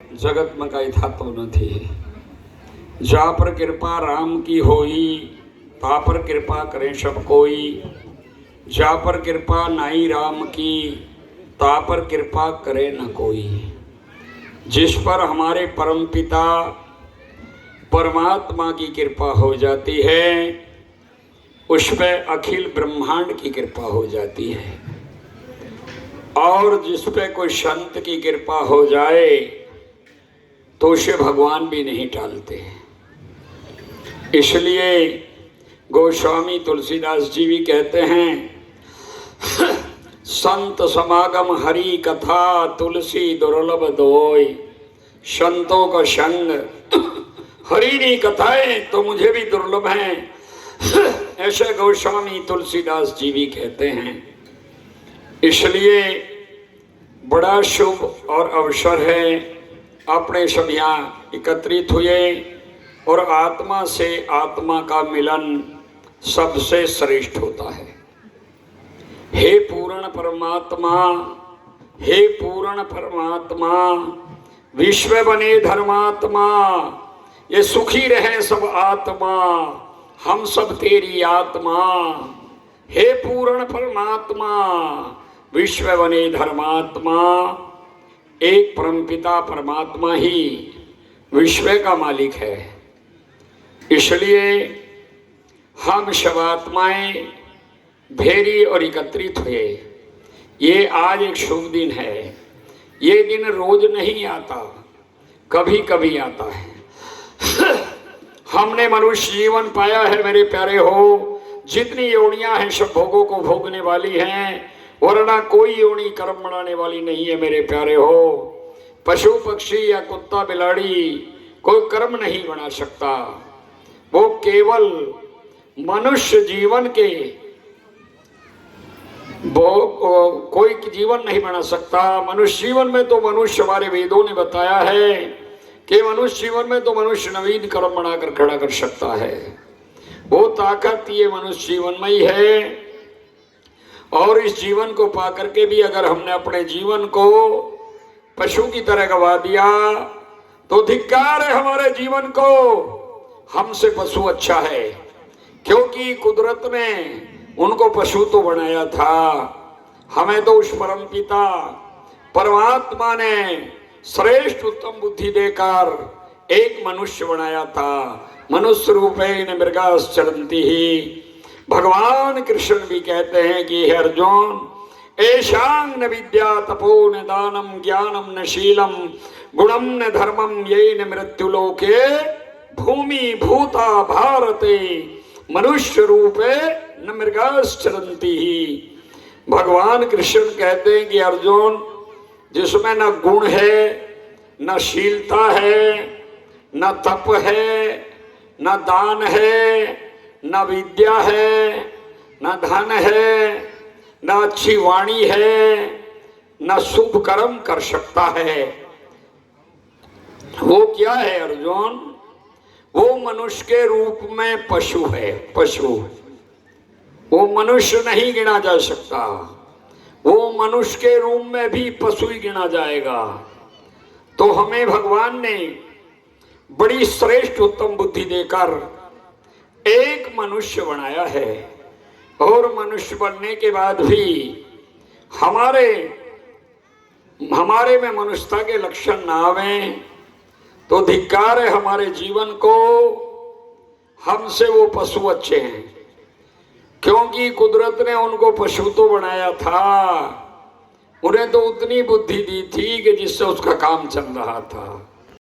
जगत में कई थातो नहीं। जा पर कृपा राम की होई, ता पर कृपा करें सब कोई। जा पर कृपा नाई राम की, ता पर कृपा करे न कोई। जिस पर हमारे परम पिता परमात्मा की कृपा हो जाती है, उस पर अखिल ब्रह्मांड की कृपा हो जाती है। और जिस पे कोई संत की कृपा हो जाए तो उसे भगवान भी नहीं टालते। इसलिए गोस्वामी तुलसीदास जी भी कहते हैं, संत समागम हरि कथा तुलसी दुर्लभ दोय। संतों का संग हरि की कथाएं तो मुझे भी दुर्लभ हैं, ऐसे गोस्वामी तुलसीदास जी भी कहते हैं। इसलिए बड़ा शुभ और अवसर है, अपने सब यहाँ एकत्रित हुए और आत्मा से आत्मा का मिलन सबसे श्रेष्ठ होता है। हे पूर्ण परमात्मा, हे पूर्ण परमात्मा, विश्व बने धर्मात्मा, ये सुखी रहे सब आत्मा, हम सब तेरी आत्मा। हे पूर्ण परमात्मा, विश्व बने धर्मात्मा, एक परमपिता परमात्मा ही विश्व का मालिक है। इसलिए हम सब आत्माएं भेरी और एकत्रित हुए। ये आज एक शुभ दिन है। ये दिन रोज नहीं आता, कभी कभी आता है। हमने मनुष्य जीवन पाया है मेरे प्यारे हो, जितनी योनियां हैं सब भोगों को भोगने वाली हैं, वरना कोई योनि कर्म बनाने वाली नहीं है मेरे प्यारे हो। पशु पक्षी या कुत्ता बिलाड़ी कोई कर्म नहीं बना सकता, वो केवल मनुष्य जीवन के कोई जीवन नहीं बना सकता। मनुष्य जीवन में तो मनुष्य, हमारे वेदों ने बताया है कि मनुष्य जीवन में तो मनुष्य नवीन कर्म बनाकर खड़ा कर सकता है। वो ताकत ये मनुष्य जीवन में ही है। और इस जीवन को पाकर के भी अगर हमने अपने जीवन को पशु की तरह गवा दिया तो धिक्कार है हमारे जीवन को। हमसे पशु अच्छा है, क्योंकि कुदरत ने उनको पशु तो बनाया था, हमें तो उस परम पिता परमात्मा ने श्रेष्ठ उत्तम बुद्धि देकर एक मनुष्य बनाया था। मनुष्य रूपेण मृगास चरन्ति ही। भगवान कृष्ण भी कहते हैं कि हे अर्जुन, ऐशांग न विद्या तपो न दानम ज्ञानम न शीलम गुणम न धर्मम ये न मृत्युलोके भूमि भूता भारते मनुष्य रूपे न मृगाश्चरन्ति ही। भगवान कृष्ण कहते हैं कि अर्जुन, जिसमें न गुण है, न शीलता है, न तप है, न दान है, न विद्या है, न धन है, न अच्छी वाणी है, न शुभ कर्म कर सकता है, वो क्या है अर्जुन? वो मनुष्य के रूप में पशु है। पशु, वो मनुष्य नहीं गिना जा सकता। वो मनुष्य के रूप में भी पशु ही गिना जाएगा। तो हमें भगवान ने बड़ी श्रेष्ठ उत्तम बुद्धि देकर एक मनुष्य बनाया है। और मनुष्य बनने के बाद भी हमारे में मनुष्यता के लक्षण ना आवे तो धिक्कार है हमारे जीवन को। हमसे वो पशु अच्छे हैं, क्योंकि कुदरत ने उनको पशु तो बनाया था, उन्हें तो उतनी बुद्धि दी थी कि जिससे उसका काम चल रहा था।